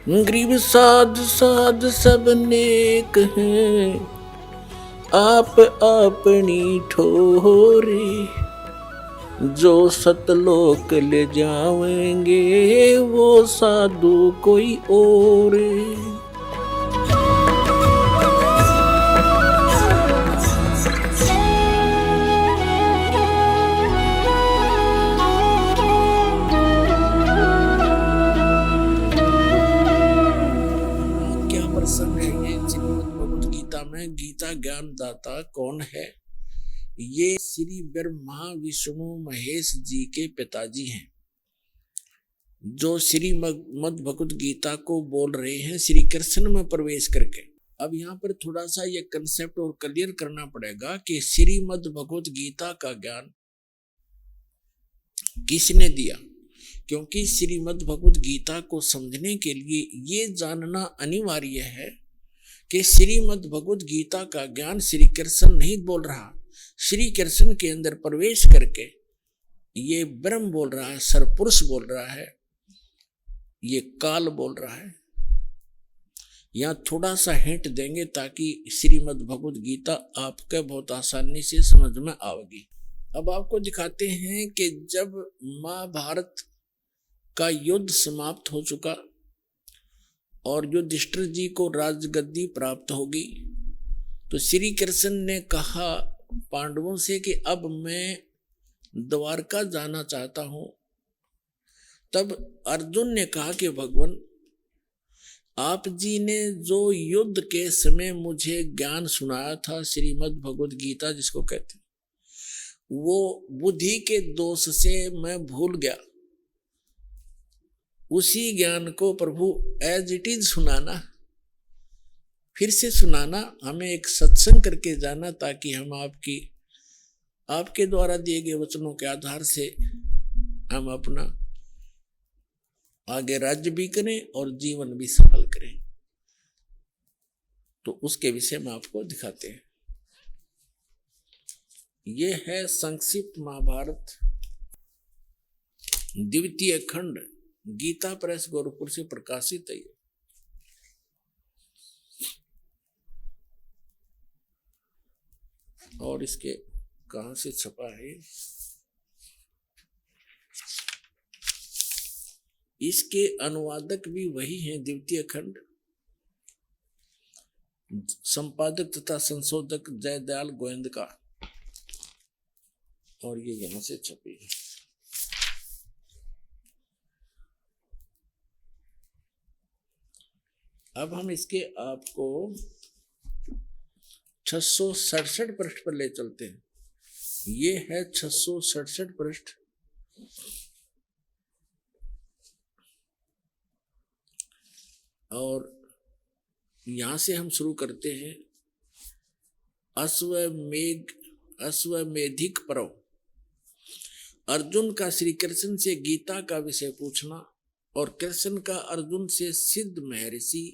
गरीब साध साध सब नेक हैं, आप अपनी ठोरे। जो सतलोक ले जावेंगे वो साधु कोई और। क्या प्रसंग है ये श्रीमद् भगवत गीता में? गीता ज्ञान दाता कौन है? ये श्री ब्रह्मा विष्णु महेश जी के पिताजी हैं, जो श्रीमद् भगवत गीता को बोल रहे हैं श्री कृष्ण में प्रवेश करके। अब यहाँ पर थोड़ा सा ये कंसेप्ट और क्लियर करना पड़ेगा कि श्रीमद् भगवत गीता का ज्ञान किसने दिया, क्योंकि श्रीमद् भगवत गीता को समझने के लिए ये जानना अनिवार्य है कि श्रीमद् भगवत गीता का ज्ञान श्री कृष्ण नहीं बोल रहा। श्री कृष्ण के अंदर प्रवेश करके ये ब्रह्म बोल रहा है, सरपुरुष बोल रहा है, ये काल बोल रहा है। यहाँ थोड़ा सा हिंट देंगे ताकि श्रीमद् भगवत गीता आपके बहुत आसानी से समझ में आएगी। अब आपको दिखाते हैं कि जब महाभारत का युद्ध समाप्त हो चुका और युधिष्ठिर जी को राजगद्दी प्राप्त होगी, तो श्री कृष्ण ने कहा पांडवों से कि अब मैं द्वारका जाना चाहता हूं। तब अर्जुन ने कहा कि भगवान, आप जी ने जो युद्ध के समय मुझे ज्ञान सुनाया था, श्रीमद् भगवत गीता जिसको कहते हैं, वो बुद्धि के दोष से मैं भूल गया। उसी ज्ञान को प्रभु एज इट इज सुनाना, फिर से सुनाना, हमें एक सत्संग करके जाना, ताकि हम आपके द्वारा दिए गए वचनों के आधार से हम अपना आगे राज्य भी करें और जीवन भी सफल करें। तो उसके विषय में आपको दिखाते हैं। ये है संक्षिप्त महाभारत द्वितीय खंड, गीता प्रेस गोरखपुर से प्रकाशित है। और इसके कहां से छपा है? इसके अनुवादक भी वही हैं, द्वितीय खंड, संपादक तथा संशोधक जयदयाल गोविंदका, और ये यहां से छपी है। अब हम इसके आपको 667 पृष्ठ पर ले चलते हैं। ये है 667 पृष्ठ। और यहां से हम शुरू करते हैं। अश्वमेधिक पर्व, अर्जुन का श्री कृष्ण से गीता का विषय पूछना और कृष्ण का अर्जुन से सिद्ध महर्षि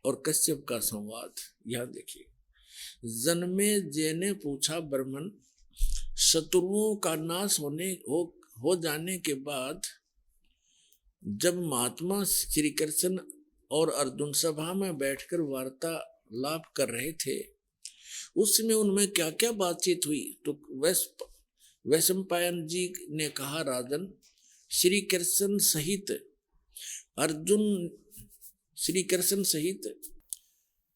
और कश्यप का संवाद। यहां देखिए, जन्मे जय ने पूछा, ब्राह्मण, शत्रुओं का नाश हो जाने के बाद जब महात्मा श्री कृष्ण और अर्जुन सभा में बैठकर वार्तालाप कर रहे थे, उसमें उनमें क्या क्या बातचीत हुई? तो वैशंपायन जी ने कहा, राजन, श्री कृष्ण सहित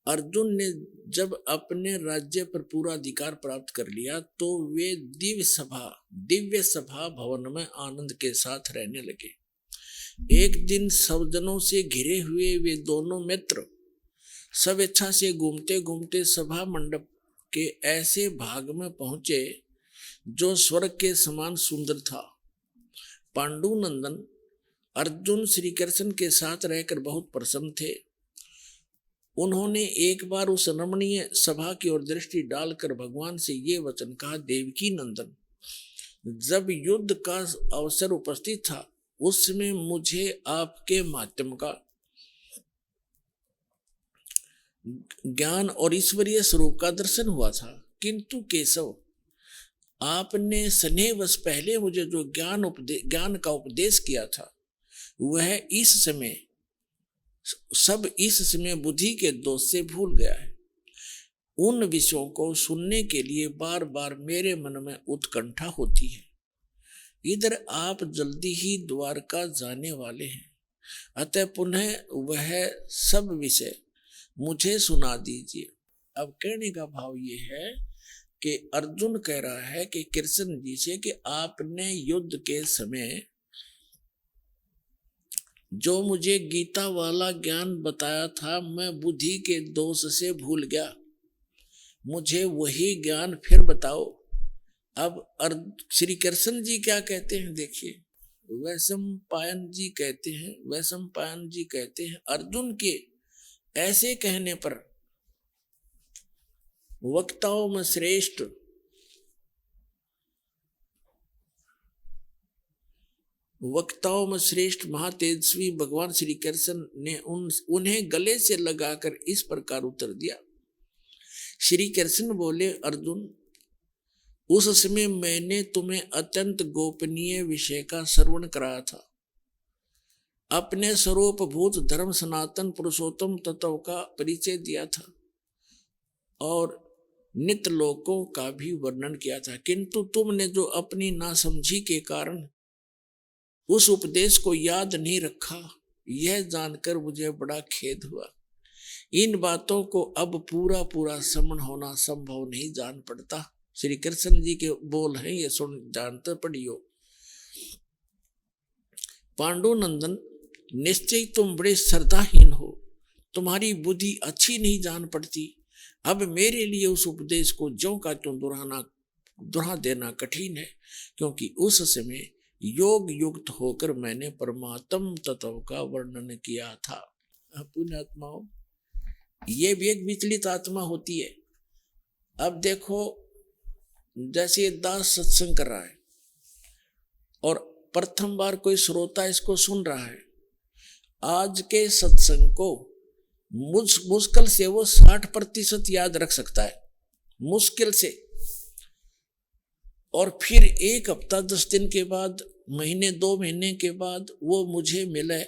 अर्जुन ने जब अपने राज्य पर पूरा अधिकार प्राप्त कर लिया तो वे दिव्य सभा भवन में आनंद के साथ रहने लगे। एक दिन सज्जनों से घिरे हुए वे दोनों मित्र स्वेच्छा से घूमते घूमते सभा मंडप के ऐसे भाग में पहुंचे जो स्वर्ग के समान सुंदर था। पांडुनंदन अर्जुन श्री कृष्ण के साथ रहकर बहुत प्रसन्न थे। उन्होंने एक बार उस रमणीय सभा की ओर दृष्टि डालकर भगवान से ये वचन कहा, देवकी नंदन, जब युद्ध का अवसर उपस्थित था उसमें मुझे आपके माध्यम का ज्ञान और ईश्वरीय स्वरूप का दर्शन हुआ था, किंतु केशव, आपने स्नेहवश पहले मुझे जो ज्ञान का उपदेश किया था वह इस समय सब इस समय बुद्धि के दोष से भूल गया है। उन विषयों को सुनने के लिए बार बार मेरे मन में उत्कंठा होती है। इधर आप जल्दी ही द्वारका जाने वाले हैं, अतः पुनः वह सब विषय मुझे सुना दीजिए। अब कहने का भाव ये है कि अर्जुन कह रहा है कि कृष्ण जी से कि आपने युद्ध के समय जो मुझे गीता वाला ज्ञान बताया था, मैं बुद्धि के दोष से भूल गया, मुझे वही ज्ञान फिर बताओ। अब श्री कृष्ण जी क्या कहते हैं, देखिए। वैशंपायन जी कहते हैं अर्जुन के ऐसे कहने पर वक्ताओं में श्रेष्ठ महातेजस्वी भगवान श्री कृष्ण ने उन्हें गले से लगाकर इस प्रकार उत्तर दिया। श्री कृष्ण बोले, अर्जुन, उस समय मैंने तुम्हें अत्यंत गोपनीय विषय का श्रवण कराया था। अपने स्वरूपभूत धर्म सनातन पुरुषोत्तम तत्व का परिचय दिया था और नित्य लोकों का भी वर्णन किया था, किंतु तुमने जो अपनी नासमझी के कारण उस उपदेश को याद नहीं रखा, यह जानकर मुझे बड़ा खेद हुआ। इन बातों को अब पूरा पूरा समझ होना संभव नहीं जान पड़ता। श्री कृष्ण जी के बोल हैं, ये सुन जानते पढ़ियो। पांडुनंदन, निश्चय तुम बड़े श्रद्धाहीन हो, तुम्हारी बुद्धि अच्छी नहीं जान पड़ती। अब मेरे लिए उस उपदेश को ज्यों का त्यों दोहरा देना कठिन है, क्योंकि उस समय योग युक्त होकर मैंने परमात्म तत्व का वर्णन किया था। पुण्यात्माओं, ये भी एक विचलित आत्मा होती है। अब देखो, जैसे दास सत्संग कर रहा है और प्रथम बार कोई श्रोता इसको सुन रहा है, आज के सत्संग को मुश्किल से वो 60% याद रख सकता है, मुश्किल से। और फिर 1 हफ्ता 10 दिन के बाद, महीने 2 महीने के बाद वो मुझे मिले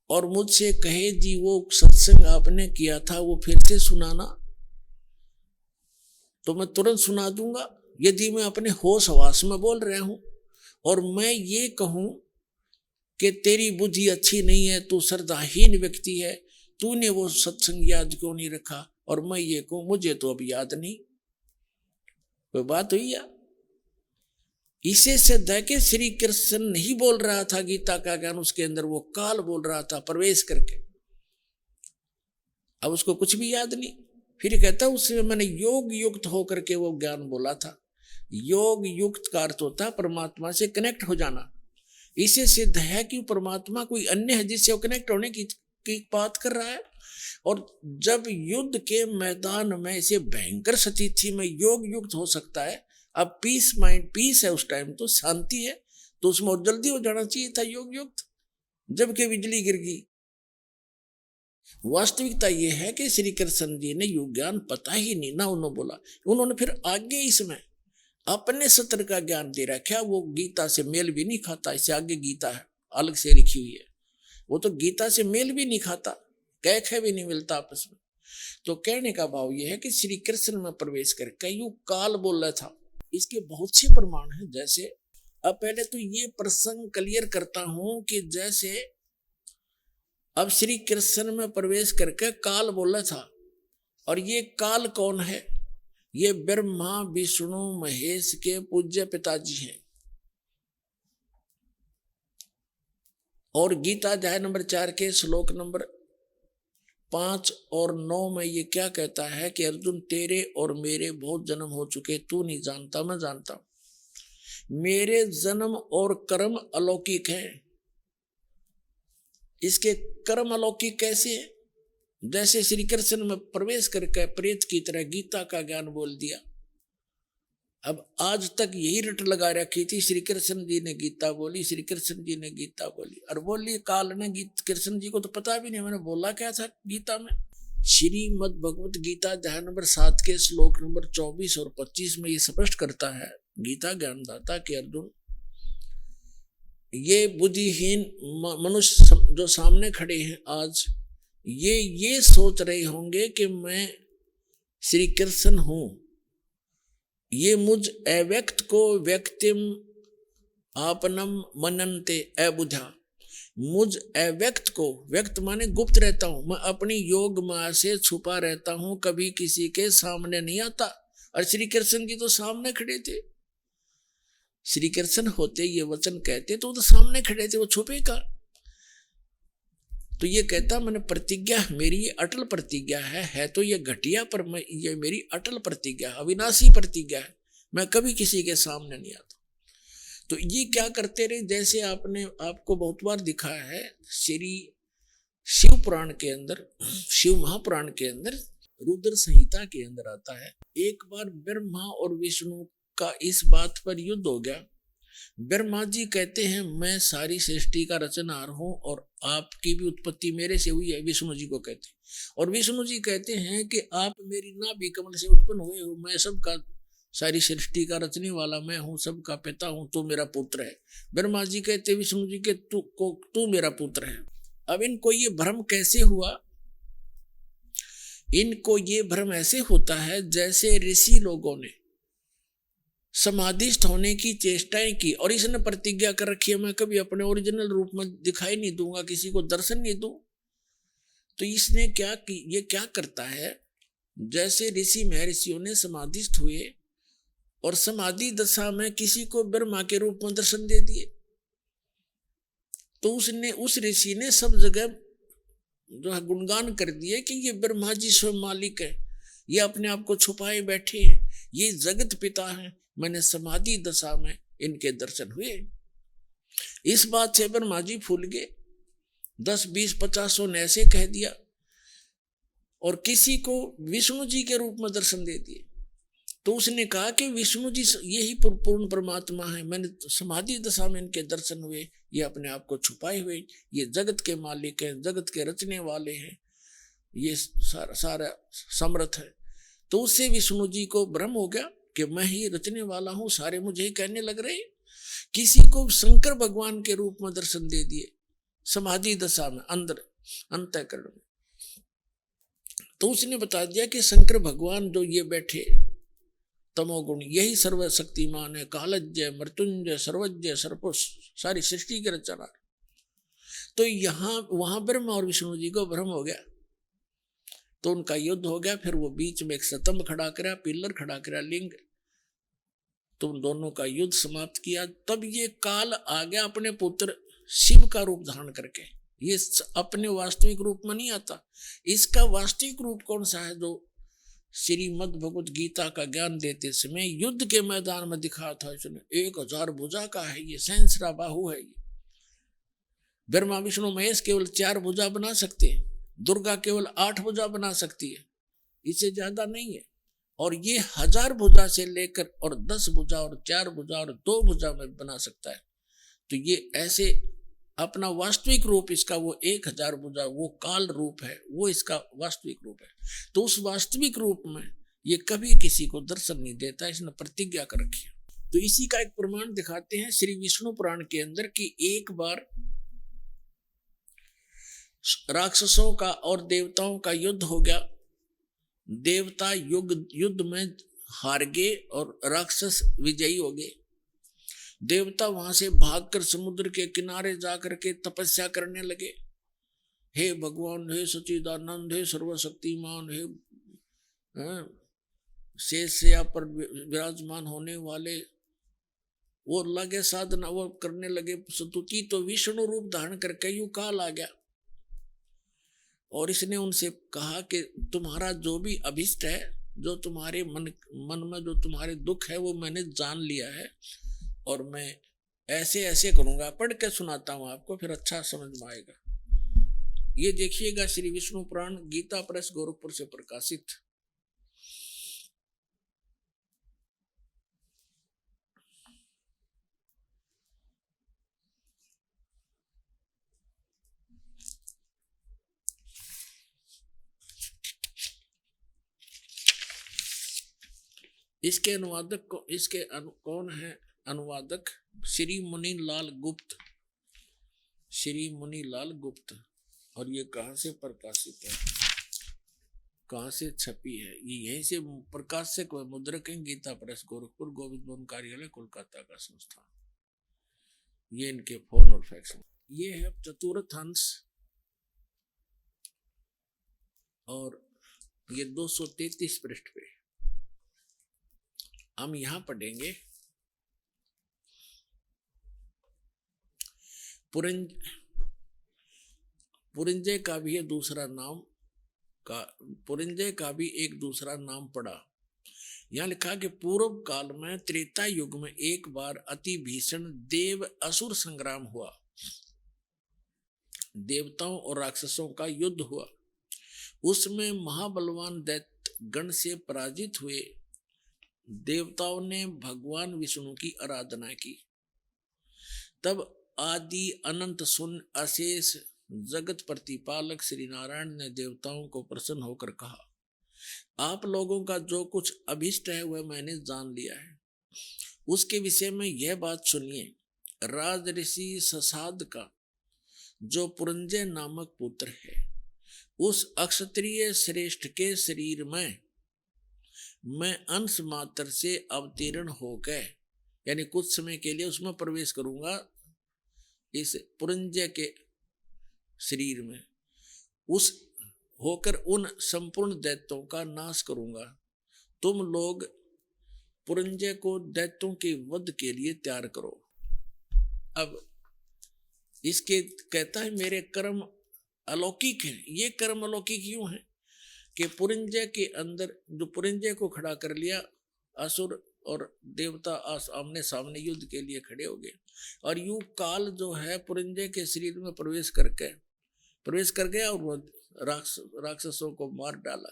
और मुझसे कहे, जी वो सत्संग आपने किया था वो फिर से सुनाना, तो मैं तुरंत सुना दूंगा। यदि मैं अपने होश हवास में बोल रहा हूं और मैं ये कहूं कि तेरी बुद्धि अच्छी नहीं है, तू श्रद्धाहीन व्यक्ति है, तूने वो सत्संग याद क्यों नहीं रखा, और मैं ये कहूं मुझे तो अब याद नहीं, कोई बात हुई या? इसे सिद्ध है कि श्री कृष्ण नहीं बोल रहा था गीता का ज्ञान, उसके अंदर वो काल बोल रहा था प्रवेश करके। अब उसको कुछ भी याद नहीं। फिर कहता उससे मैंने योग युक्त होकर के वो ज्ञान बोला था। योग युक्त का अर्थ होता है परमात्मा से कनेक्ट हो जाना। इसे सिद्ध है कि परमात्मा कोई अन्य है जिससे वो कनेक्ट होने की बात कर रहा है। और जब युद्ध के मैदान में इसे भयंकर स्थिति में योग युक्त हो सकता है, अब पीस माइंड पीस है, उस टाइम तो शांति है, तो उसमें और जल्दी हो जाना चाहिए था योग युक्त, जबकि बिजली गिर गई। वास्तविकता यह है कि श्री कृष्ण जी ने योग ज्ञान पता ही नहीं ना उन्होंने बोला। उन्होंने फिर आगे इसमें अपने सत्र का ज्ञान दे रखा, वो गीता से मेल भी नहीं खाता। इससे आगे गीता है अलग से लिखी हुई है, वो तो गीता से मेल भी नहीं खाता, कह भी नहीं मिलता आपस में। तो कहने का भाव यह है कि श्री कृष्ण में प्रवेश करके यूं काल बोल रहा था। इसके बहुत से प्रमाण हैं। जैसे अब पहले तो ये प्रसंग क्लियर करता हूं कि जैसे अब श्री कृष्ण में प्रवेश करके काल बोला था, और ये काल कौन है? ये ब्रह्मा विष्णु महेश के पूज्य पिताजी हैं। और गीता अध्याय नंबर 4 के श्लोक नंबर 5 और 9 में ये क्या कहता है कि अर्जुन, तेरे और मेरे बहुत जन्म हो चुके, तू नहीं जानता, मैं जानता हूं। मेरे जन्म और कर्म अलौकिक हैं। इसके कर्म अलौकिक कैसे है? जैसे श्री कृष्ण में प्रवेश करके प्रेत की तरह गीता का ज्ञान बोल दिया। अब आज तक यही रट लगा रखी थी, श्री कृष्ण जी ने गीता बोली, श्री कृष्ण जी ने गीता बोली, और बोली काल ने कृष्ण जी को तो पता भी नहीं मैंने बोला क्या था गीता में। श्रीमद् भगवत गीता अध्याय नंबर 7 के श्लोक नंबर 24 और 25 में ये स्पष्ट करता है गीता ज्ञानदाता कि अर्जुन, ये बुद्धिहीन मनुष्य जो सामने खड़े हैं आज, ये सोच रहे होंगे कि मैं श्री कृष्ण हूं। ये मुझ अव्यक्त को व्यक्तिम आपनम मनन्ते अबुझा, मुझ अव्यक्त को, व्यक्त माने गुप्त रहता हूं, मैं अपनी योग माया से छुपा रहता हूं, कभी किसी के सामने नहीं आता। और श्री कृष्ण जी तो सामने खड़े थे, श्री कृष्ण होते ये वचन कहते तो सामने खड़े थे, वो छुपे का। तो ये कहता मैंने प्रतिज्ञा, मेरी ये अटल प्रतिज्ञा है तो ये घटिया, पर मैं ये मेरी अटल प्रतिज्ञा, अविनाशी प्रतिज्ञा है, मैं कभी किसी के सामने नहीं आता। तो ये क्या करते रहे, जैसे आपने आपको बहुत बार दिखाया है श्री शिव पुराण के अंदर, शिव महापुराण के अंदर, रुद्र संहिता के अंदर आता है, एक बार ब्रह्मा और विष्णु का इस बात पर युद्ध हो गया। ब्रह्मा जी कहते हैं मैं सारी सृष्टि का रचनहार हूं और आपकी भी उत्पत्ति मेरे से हुई है, विष्णु जी को कहते हैं। और विष्णु जी कहते हैं कि आप मेरी नाभि कमल से उत्पन्न हुए हो, मैं सबका, सारी सृष्टि का रचने वाला मैं हूं, सबका पिता हूं, तू मेरा पुत्र है। ब्रह्मा जी कहते विष्णु जी के तू मेरा पुत्र है। अब इनको ये भ्रम कैसे हुआ, इनको ये भ्रम ऐसे होता है जैसे ऋषि लोगों ने समाधिस्थ होने की चेष्टाएं की और इसने प्रतिज्ञा कर रखी है मैं कभी अपने ओरिजिनल रूप में दिखाई नहीं दूंगा, किसी को दर्शन नहीं दूं। तो इसने क्या की, ये क्या करता है, जैसे ऋषि महर्षियों ने समाधिस्थ हुए और समाधि दशा में किसी को ब्रह्मा के रूप में दर्शन दे दिए, तो उसने, उस ऋषि ने सब जगह जो है गुणगान कर दिए कि ये ब्रह्मा जी स्वयं मालिक है, ये अपने आप को छुपाए बैठे हैं, ये जगत पिता है, मैंने समाधि दशा में इनके दर्शन हुए। इस बात से ब्रह्मा जी फूल गए, 10, 20, 50 ने ऐसे कह दिया और किसी को विष्णु जी के रूप में दर्शन दे दिए। तो उसने कहा कि विष्णु जी यही पूर्ण परमात्मा है, मैंने समाधि दशा में इनके दर्शन हुए, ये अपने आप को छुपाए हुए, ये जगत के मालिक हैं, जगत के रचने वाले हैं, ये सारा समर्थ है। तो उससे विष्णु जी को भ्रम हो गया कि मैं ही रचने वाला हूं, सारे मुझे ही कहने लग रहे। किसी को शंकर भगवान के रूप में दर्शन दे दिए समाधि दशा में, अंदर अंतःकरण में। तो उसने बता दिया कि शंकर भगवान जो ये बैठे तमोगुण, यही सर्वशक्तिमान है, कालज्ञ मृत्युंजय सर्वज्ञ सर्वपुष, सारी सृष्टि के रचना। तो यहाँ वहां ब्रह्मा और विष्णु जी को भ्रम हो गया, तो उनका युद्ध हो गया। फिर वो बीच में एक स्तंभ खड़ा करा, पिलर खड़ा करा, लिंग, तो उन दोनों का युद्ध समाप्त किया। तब ये काल आ गया अपने पुत्र शिव का रूप धारण करके, ये अपने वास्तविक रूप में नहीं आता। इसका वास्तविक रूप कौन सा है, जो श्रीमद् भगवत गीता का ज्ञान देते समय युद्ध के मैदान में दिखा था इसने, 1000 भुजा का है, ये सहस्रा बाहु है। ये ब्रह्मा विष्णु महेश केवल 4 भुजा बना सकते हैं, दुर्गा केवल 8 भुजा बना सकती है, इससे ज्यादा नहीं है। और ये 1000 भुजा से लेकर और 10 भुजा और 4 भुजा और 2 भुजा में बना सकता है। तो ये ऐसे अपना वास्तविक रूप इसका वो 1000 भुजा, वो काल रूप है, वो इसका वास्तविक रूप है। तो उस वास्तविक रूप में ये कभी किसी को दर्शन नहीं देता, इसने प्रतिज्ञा कर रखी है। तो इसी का एक प्रमाण दिखाते हैं श्री विष्णु पुराण के अंदर कि एक बार राक्षसों का और देवताओं का युद्ध हो गया। देवता युद्ध में हार गए और राक्षस विजयी हो गए। देवता वहां से भागकर समुद्र के किनारे जाकर के तपस्या करने लगे, हे भगवान, हे सच्चिदानंद, हे सर्वशक्तिमान, हे शेषया पर विराजमान होने वाले, वो लगे साधना, वो करने लगे स्तुति। तो विष्णु रूप धारण करके यू काल आ गया और इसने उनसे कहा कि तुम्हारा जो भी अभिष्ट है, जो तुम्हारे मन में जो तुम्हारे दुख है, वो मैंने जान लिया है और मैं ऐसे ऐसे करूंगा। पढ़ के सुनाता हूं आपको, फिर अच्छा समझ में आएगा। ये देखिएगा श्री विष्णु पुराण, गीता प्रेस गोरखपुर से प्रकाशित। इसके अनुवादक कौन है? अनुवादक श्री मुनि लाल गुप्त, श्री मुनीलाल गुप्त। और ये कहाँ से प्रकाशित है, कहाँ से छपी है? ये यहीं से प्रकाशक व मुद्रक है, गीता प्रेस, गोरखपुर, गोविंद भवन कार्यालय, कोलकाता का संस्थान। ये इनके फोन और फैक्स। ये है चतुर्थ अंश और ये 233 पृष्ठ पे हम यहां पढ़ेंगे। पुरंजय का भी दूसरा नाम का, पुरंजय का भी एक दूसरा नाम पड़ा। यहां लिखा कि पूर्व काल में त्रेता युग में एक बार अति भीषण देव असुर संग्राम हुआ। देवताओं और राक्षसों का युद्ध हुआ। उसमें महाबलवान दैत्य गण से पराजित हुए देवताओं ने भगवान विष्णु की आराधना की। तब आदि अनंत शून्य अशेष जगत प्रतिपालक श्री नारायण ने देवताओं को प्रसन्न होकर कहा, आप लोगों का जो कुछ अभिष्ट है वह मैंने जान लिया है। उसके विषय में यह बात सुनिए। राज ऋषि ससाद का जो पुरंजय नामक पुत्र है, उस अक्षत्रिय श्रेष्ठ के शरीर में मैं अंश मात्र से अवतीर्ण हो गए, यानी कुछ समय के लिए उसमें प्रवेश करूंगा, इस पुरंजय के शरीर में उस होकर उन संपूर्ण दैत्यों का नाश करूंगा। तुम लोग पुरंजय को दैत्यों के वध के लिए तैयार करो। अब इसके कहता है मेरे कर्म अलौकिक हैं। ये कर्म अलौकिक क्यों है कि पुरंजय के अंदर जो पुरंजय को खड़ा कर लिया, असुर और देवता आमने सामने युद्ध के लिए खड़े हो गए और यू काल जो है पुरंजय के शरीर में प्रवेश कर गया और वो राक्षसों को मार डाला।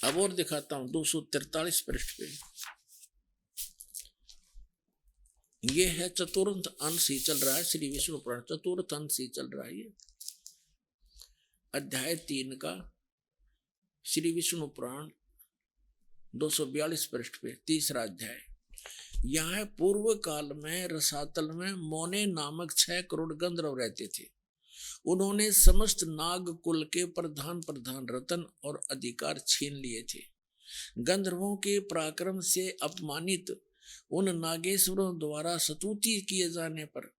अब और दिखाता हूं 243 पृष्ठ पे। ये है चतुर्थ अंश ही चल रहा है, श्री विष्णु पुराण चतुर्थ अंश ही चल रहा है। ये अध्याय 3 का श्री विष्णु पुराण 242 पृष्ठ पे तीसरा अध्याय। यहाँ है पूर्व काल में रसातल में मोने नामक 6 करोड़ गंधर्व रहते थे। उन्होंने समस्त नाग कुल के प्रधान रतन और अधिकार छीन लिए थे। गंधर्वों के पराक्रम से अपमानित उन नागेश्वरों द्वारा स्तुति किए जाने पर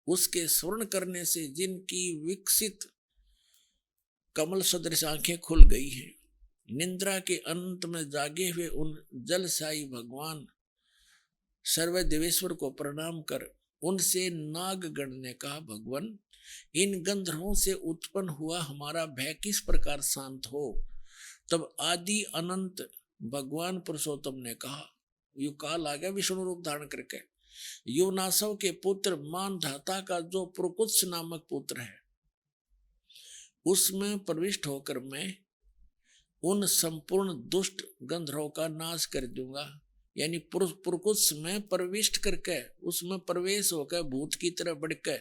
उसके स्वर्ण करने से जिनकी विकसित कमल सदृश आंखें खुल गई हैं, निंद्रा के अंत में जागे हुए उन जलशाही भगवान सर्वदेवेश्वर को प्रणाम कर उनसे नागगण ने कहा, भगवान इन गंधर्वों से उत्पन्न हुआ हमारा भय किस प्रकार शांत हो। तब आदि अनंत भगवान पुरुषोत्तम ने कहा, यु काल आ गया विष्णु रूप धारण करके, योनासव के पुत्र मानधाता का जो पुरकुत्स नामक पुत्र है उसमें प्रविष्ट होकर मैं उन संपूर्ण दुष्ट गंधर्वों का नाश कर दूंगा। यानी पुरकुत्स में प्रविष्ट करके उसमें प्रवेश होकर भूत की तरह बढ़कर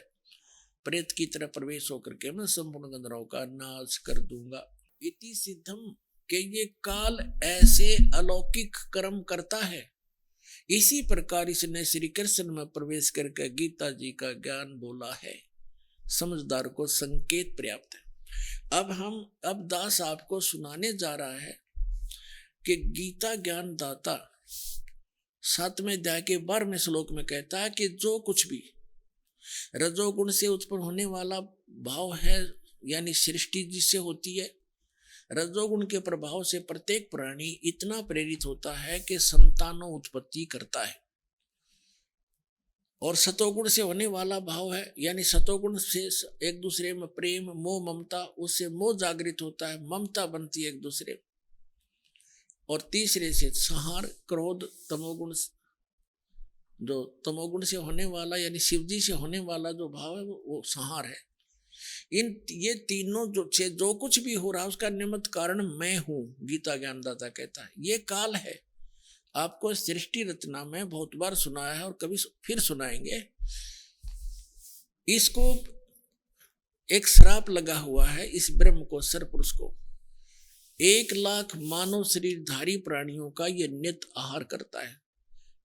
प्रेत की तरह प्रवेश होकर के मैं संपूर्ण गंधर्वों का नाश कर दूंगा। इति सिद्धम के ये काल ऐसे अलौकिक कर्म करता है। इसी प्रकार इसने श्री कृष्ण में प्रवेश करके गीता जी का ज्ञान बोला है। समझदार को संकेत पर्याप्त है। अब दास आपको सुनाने जा रहा है कि गीता ज्ञान दाता 7वें अध्याय के 12वें श्लोक में कहता है कि जो कुछ भी रजोगुण से उत्पन्न होने वाला भाव है, यानी सृष्टि जिससे होती है, रजोगुण के प्रभाव से प्रत्येक प्राणी इतना प्रेरित होता है कि संतानों उत्पत्ति करता है। और सतोगुण से होने वाला भाव है, यानी सतोगुण से एक दूसरे में प्रेम मोह ममता, उससे मोह जागृत होता है, ममता बनती है एक दूसरे। और तीसरे से संहार क्रोध तमोगुण, जो तमोगुण से होने वाला यानी शिवजी से होने वाला जो भाव है वो संहार है। ये तीनों जो कुछ भी हो रहा है उसका निमित्त कारण मैं हूं, गीता ज्ञानदाता कहता है। ये काल है। आपको सृष्टि रचना में बहुत बार सुनाया है और कभी फिर सुनाएंगे। इसको एक श्राप लगा हुआ है इस ब्रह्म को, सरपुरुष को। 1 लाख मानव शरीरधारी प्राणियों का यह नित्य आहार करता है।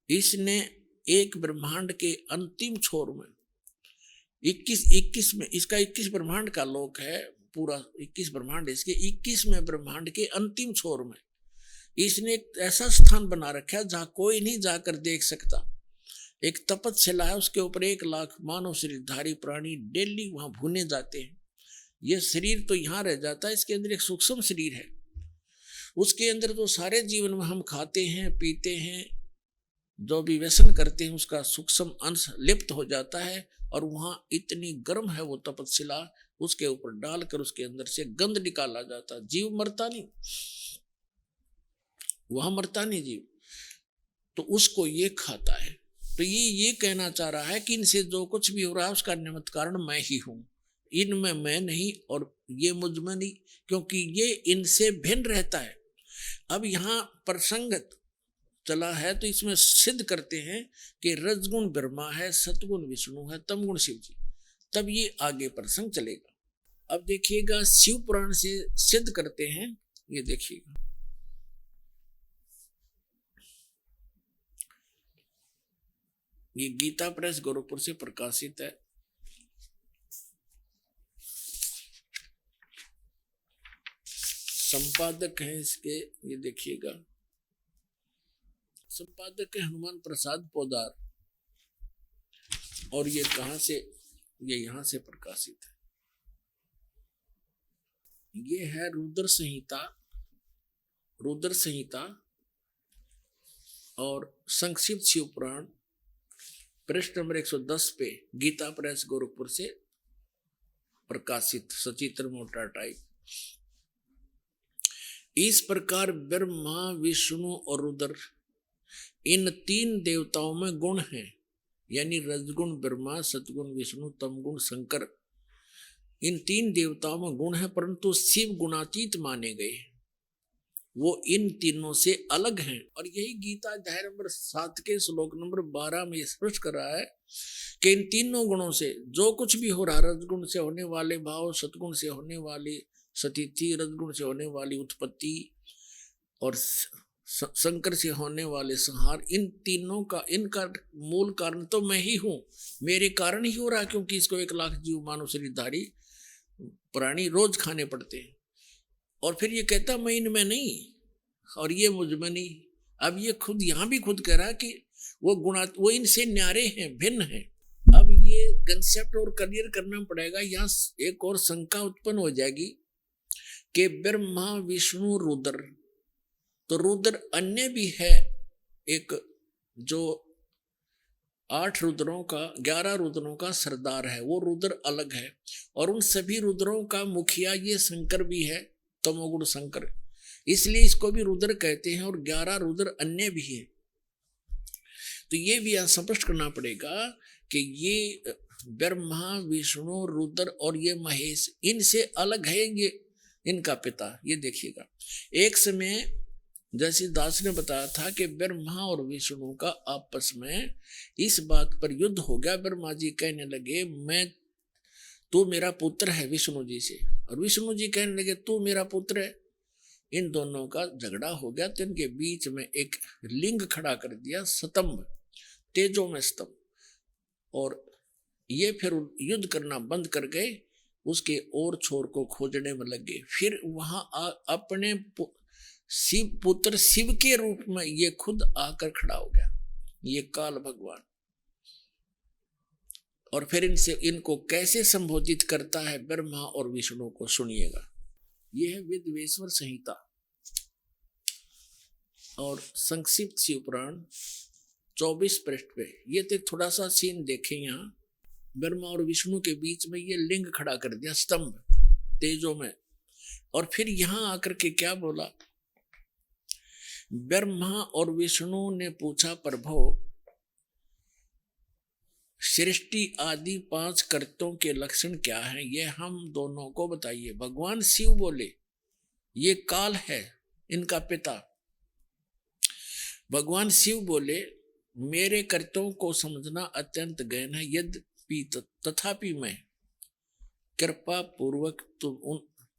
इसने एक ब्रह्मांड के अंतिम छोर में 21 में इसका 21 ब्रह्मांड का लोक है, पूरा 21 ब्रह्मांड। इसके 21वें ब्रह्मांड के अंतिम छोर में इसने एक ऐसा स्थान बना रखा है जहां कोई नहीं जाकर देख सकता। एक तपतशिला है, उसके ऊपर 1 लाख मानव शरीरधारी प्राणी डेली वहां भुने जाते हैं। यह शरीर तो यहाँ रह जाता है, इसके अंदर एक सूक्ष्म शरीर है, उसके अंदर तो सारे जीवन में हम खाते हैं पीते हैं, जो भी व्यसन करते हैं उसका सूक्ष्म अंश लिप्त हो जाता है। और वहां इतनी गर्म है वो तपतशिला, उसके ऊपर डालकर उसके अंदर से गंध निकाला जाता। जीव मरता नहीं, वहां मरता नहीं जीव, तो उसको ये खाता है। तो ये कहना चाह रहा है कि इनसे जो कुछ भी हो रहा है उसका निमित्त कारण मैं ही हूं, इनमें मैं नहीं और ये मुझ में नहीं, क्योंकि ये इनसे भिन्न रहता है। अब यहाँ प्रसंग चला है तो इसमें सिद्ध करते हैं कि रजगुण ब्रह्मा है, सतगुण विष्णु है, तमगुण शिव जी, तब ये आगे प्रसंग चलेगा। अब देखिएगा शिव पुराण से सिद्ध करते हैं, ये देखिएगा। ये गीता प्रेस गोरखपुर से प्रकाशित है। संपादक हैं इसके, ये देखिएगा, संपादक है हनुमान प्रसाद पोदार। और ये कहां से, ये यहां से प्रकाशित है। ये है रुद्र संहिता, रुद्र संहिता और संक्षिप्त शिव पुराण, पृष्ठ नंबर 110 पे गीता प्रेस गोरखपुर से प्रकाशित, सचित्र मोटा टाइप। इस प्रकार ब्रह्मा विष्णु और रुद्र, इन 3 देवताओं में गुण हैं, यानी रजगुण ब्रह्मा, सतगुण विष्णु, तमगुण शंकर, इन 3 देवताओं में गुण है, परंतु शिव गुणातीत माने गए, वो इन तीनों से अलग हैं। और यही गीता अध्याय नंबर 7 के श्लोक नंबर 12 में स्पष्ट कर रहा है कि इन तीनों गुणों से जो कुछ भी हो रहा, रजगुण से होने वाले भाव, सतगुण से होने वाली स्थिति, रजगुण से होने वाली उत्पत्ति और शंकर से होने वाले संहार, इन तीनों का, इनका मूल कारण तो मैं ही हूं, मेरे कारण ही हो रहा, क्योंकि इसको 1 लाख जीव मानव शरीरधारी प्राणी रोज खाने पड़ते हैं। और फिर ये कहता मैं इनमें नहीं और ये मुझ में नहीं। अब ये खुद यहां भी खुद कह रहा कि वो इनसे न्यारे हैं, भिन्न हैं। अब ये कंसेप्ट और क्लियर करना पड़ेगा। यहाँ एक और शंका उत्पन्न हो जाएगी कि ब्रह्मा विष्णु रुद्र, तो रुद्र अन्य भी है, एक जो 8 रुद्रों का, 11 रुद्रों का सरदार है, वो रुद्र अलग है। और उन सभी रुद्रों का मुखिया ये शंकर भी है, तमोगुण शंकर, इसलिए इसको भी रुद्र कहते हैं। और 11 रुद्र अन्य भी है। तो ये भी स्पष्ट करना पड़ेगा कि ये ब्रह्मा विष्णु रुद्र और ये महेश इनसे अलग है, ये इनका पिता। ये देखिएगा, एक समय जैसे दास ने बताया था कि ब्रह्मा और विष्णु का आपस में इस बात पर युद्ध हो गया। ब्रह्मा जी कहने लगे तू मेरा पुत्र है विष्णु जी से, और विष्णु जी कहने लगे तू मेरा पुत्र है। इन दोनों का झगड़ा हो गया, तो इनके बीच में एक लिंग खड़ा कर दिया, स्तंभ, तेजो में स्तंभ। और ये फिर युद्ध करना बंद कर गए, उसके और छोर को खोजने में लगे। फिर वहां अपने शिव पुत्र शिव के रूप में ये खुद आकर खड़ा हो गया, ये काल भगवान। और फिर इनको कैसे संबोधित करता है ब्रह्मा और विष्णु को, सुनिएगा। यह है वेदवेश्वर संहिता और संक्षिप्त शिव पुराण 24 पृष्ठ पे। ये तो थोड़ा सा सीन देखें, यहाँ ब्रह्मा और विष्णु के बीच में ये लिंग खड़ा कर दिया, स्तंभ तेजो में। और फिर यहां आकर के क्या बोला, ब्रह्मा और विष्णु ने पूछा प्रभु सृष्टि आदि 5 कर्तों के लक्षण क्या हैं, ये हम दोनों को बताइए। भगवान शिव बोले ये काल है, इनका पिता। भगवान शिव बोले मेरे कर्तों को समझना अत्यंत गहन है, यद्यपि तथापि मैं कृपा पूर्वक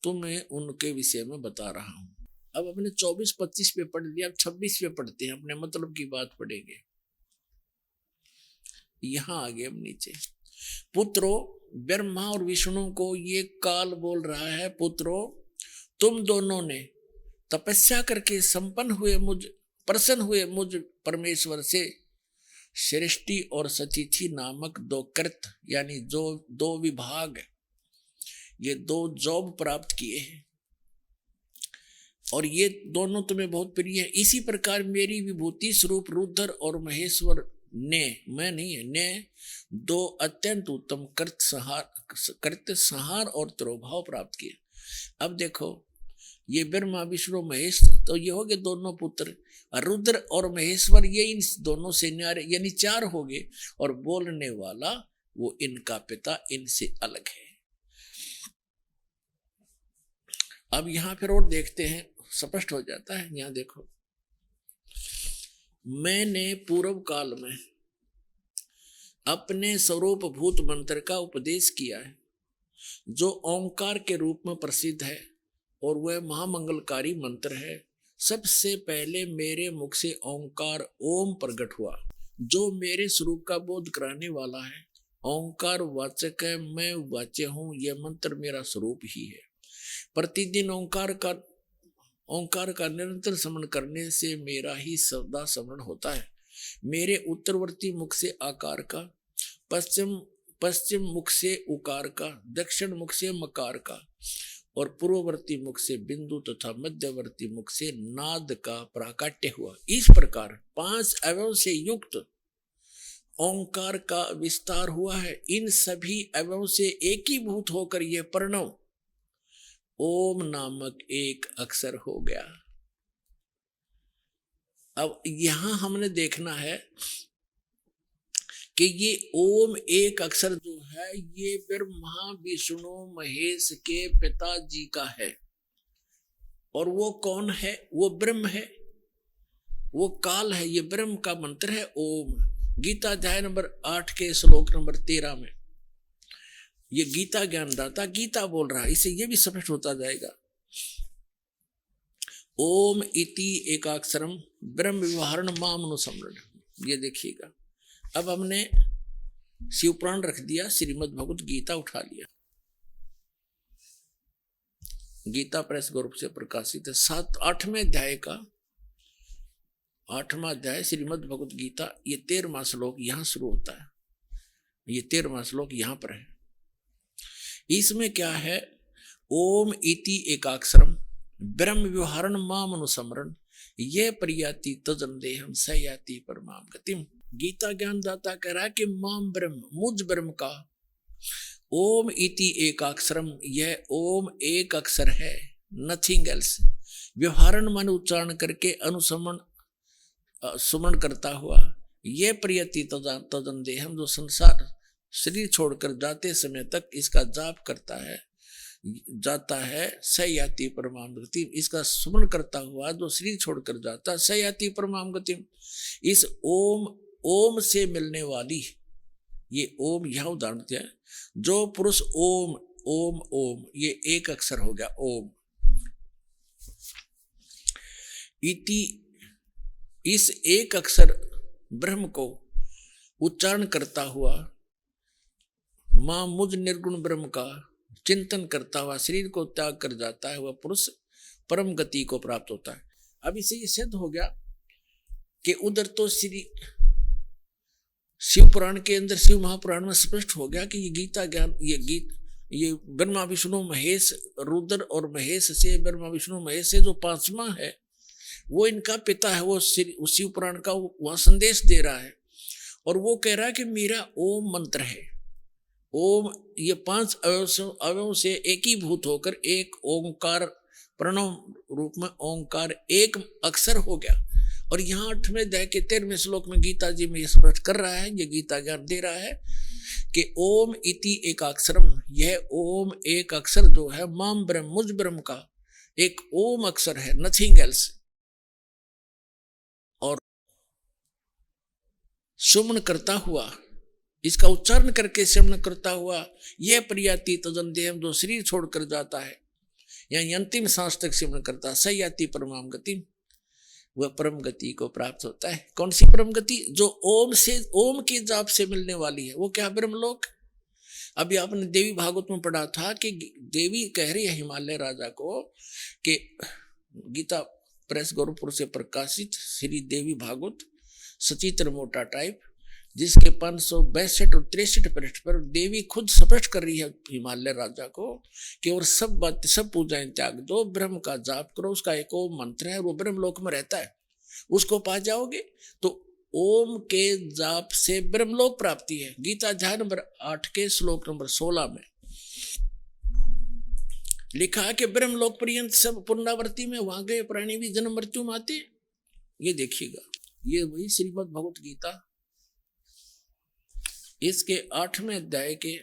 तुम्हें उनके विषय में बता रहा हूं। अब अपने 24-25 पे पढ़ लिया, अब 26 पे पढ़ते हैं, अपने मतलब की बात पढ़ेंगे। यहां आगे हम नीचे, पुत्रो, ब्रह्मा और विष्णु को ये काल बोल रहा है, पुत्रो तुम दोनों ने तपस्या करके प्रसन्न हुए मुझ परमेश्वर से सृष्टि और सचिथि नामक दो कृत यानी जो दो विभाग, ये दो जॉब प्राप्त किए हैं और ये दोनों तुम्हें बहुत प्रिय है। इसी प्रकार मेरी विभूति स्वरूप रुद्र और महेश्वर ने, मैं नहीं है, ने दो अत्यंत उत्तम कृत संहार और तिरोभाव प्राप्त किए। अब देखो ये ब्रह्मा विष्णु महेश, तो ये हो गए दोनों पुत्र, रुद्र और महेश्वर ये इन दोनों से न्यारे यानी चार हो गए, और बोलने वाला वो इनका पिता इनसे अलग है। अब यहां फिर और देखते हैं, स्पष्ट हो जाता है। यहां देखो, मैंने पूर्व काल में अपने स्वरूप भूत मंत्र का उपदेश किया है, जो ओंकार के रूप में प्रसिद्ध है और वह महामंगलकारी मंत्र है। सबसे पहले मेरे मुख से ओंकार ओम प्रकट हुआ, जो मेरे स्वरूप का बोध कराने वाला है। ओंकार वाचक है, मैं वाच्य हूं, यह मंत्र मेरा स्वरूप ही है। प्रतिदिन ओंकार का निरंतर स्मरण करने से मेरा ही सदा स्मरण होता है। मेरे उत्तरवर्ती मुख से आकार का, पश्चिम मुख से उकार का, दक्षिण मुख से मकार का और पूर्ववर्ती मुख से बिंदु तथा मध्यवर्ती मुख से नाद का प्राकट्य हुआ। इस प्रकार 5 अवयव से युक्त ओंकार का विस्तार हुआ है। इन सभी अवयव से एकीभूत होकर यह प्रणव ओम नामक एक अक्षर हो गया। अब यहां हमने देखना है कि ये ओम एक अक्षर जो है ये ब्रह्मा विष्णु महेश के पिताजी का है। और वो कौन है? वो ब्रह्म है, वो काल है। ये ब्रह्म का मंत्र है ओम। गीता अध्याय नंबर 8 के श्लोक नंबर 13 में ये गीता ज्ञानदाता गीता बोल रहा है। इसे ये भी स्पष्ट होता जाएगा। ओम इति एकाक्षरम ब्रह्म व्यवहारण मामनुसमरण। ये देखिएगा, अब हमने शिवपुराण रख दिया, श्रीमद् भगवत गीता उठा लिया। गीता प्रेस ग्रुप से प्रकाशित है। 8वें अध्याय का 8वां अध्याय श्रीमद् भगवत गीता। ये 13वां श्लोक यहां शुरू होता है। ये 13वां श्लोक यहां पर है। इसमें क्या है? ओम इति एकाक्षरम ब्रह्म व्यवहारण माम अनुसमरण ये प्रयाति तजंदेहम सयाति परमाम गतिम। गीता ज्ञानदाता कह रहा है कि माम ब्रह्म, मुझ ब्रह्म का ओम इति एकाक्षरम, यह ओम एक अक्षर है, नथिंग एल्स। व्यवहारण मन उच्चारण करके अनुसमन सुमन करता हुआ ये प्रयति तजंदेहम, जो संसार शरीर छोड़कर जाते समय तक इसका जाप करता है, जाता है, सयाति परमाम गति। इसका सुमन करता हुआ जो शरीर छोड़कर जाता सयाति परमाम गति। इस ओम से मिलने वाली, ये ओम यह उदाहरण दिया है। जो पुरुष ओम ओम ओम, ये एक अक्षर हो गया ओम। इति, इस एक अक्षर ब्रह्म को उच्चारण करता हुआ मां मुझ निर्गुण ब्रह्म का चिंतन करता हुआ शरीर को त्याग कर जाता है, वह पुरुष परम गति को प्राप्त होता है। अब इसे ये सिद्ध हो गया कि उधर तो श्री शिव पुराण के अंदर, शिव महापुराण में स्पष्ट हो गया कि ये गीता ज्ञान, ये ब्रह्मा विष्णु महेश, रुद्र और महेश से, ब्रह्मा विष्णु महेश से जो 5वां है वो इनका पिता है। वो शिव पुराण का वह संदेश दे रहा है और वो कह रहा है कि मेरा ओम मंत्र है। ओम ये 5 अवयव से एकीभूत होकर एक ओंकार प्रणव रूप में ओंकार एक अक्षर हो गया। और यहाँ 8वें अध्याय के 13वें श्लोक में गीता जी में स्पष्ट कर रहा है, ये गीता ज्ञान दे रहा है कि ओम इति एकाक्षरम, यह ओम एक अक्षर जो है माम ब्रह्म, मुझ ब्रह्म का एक ओम अक्षर है, नथिंग एल्स। और सुमन करता हुआ, इसका उच्चारण करके श्रवण करता हुआ यह प्रयाति तजंदेहम, जो शरीर छोड़कर जाता है या अंतिम सांस तक श्रवण करता है, सयाति परमाम गति, वह परम गति को प्राप्त होता है। कौन सी परम गति? जो ओम से, ओम की जाप से मिलने वाली है। वो क्या? ब्रह्मलोक। अभी आपने देवी भागवत में पढ़ा था कि देवी कह रही है हिमालय राजा को कि गीता प्रेस गोरखपुर से प्रकाशित श्री देवी भागवत सचित्र मोटा टाइप, जिसके 562 और 63 पृष्ठ पर देवी खुद स्पष्ट कर रही है हिमालय राजा को कि और सब बात सब पूजाएं त्याग दो, ब्रह्म का जाप करो, उसका एक ओम मंत्र है, वो ब्रह्म लोक में रहता है, उसको पा जाओगे। तो ओम के जाप से ब्रह्मलोक प्राप्ति है। गीता अध्याय नंबर 8 के श्लोक नंबर 16 में लिखा है कि ब्रह्मलोक पर्यंत सब पुनरावृत्ति में वहां गए प्राणी भी जन्म मृत्यु में आते। ये देखिएगा, ये वही श्रीमद् भगवत गीता इसके 8वें अध्याय के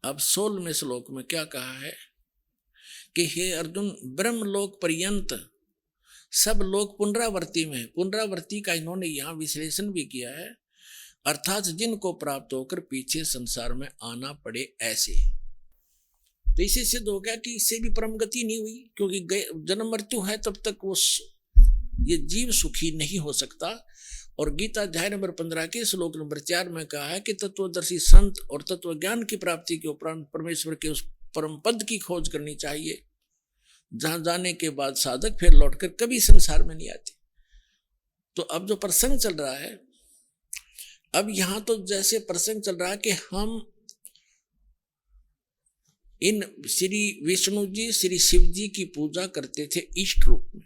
अब 16वें श्लोक में क्या कहा है कि हे अर्जुन, ब्रह्मलोक पर्यंत सब लोग पुनरावृत्ति में, पुनरावृत्ति का इन्होंने यहां विश्लेषण भी किया है, अर्थात जिनको प्राप्त होकर पीछे संसार में आना पड़े ऐसे। तो इसे सिद्ध हो गया कि इससे भी परम गति नहीं हुई, क्योंकि जन्म मृत्यु है तब तक वो ये जीव सुखी नहीं हो सकता। और गीता अध्याय नंबर 15 के श्लोक नंबर 4 में कहा है कि तत्वदर्शी संत और तत्व ज्ञान की प्राप्ति के उपरांत परमेश्वर के उस परम पद की खोज करनी चाहिए, जहां जाने के बाद साधक फिर लौटकर कभी संसार में नहीं आते। तो अब जो प्रसंग चल रहा है, अब यहां तो जैसे प्रसंग चल रहा है कि हम इन श्री विष्णु जी श्री शिव जी की पूजा करते थे इष्ट रूप में,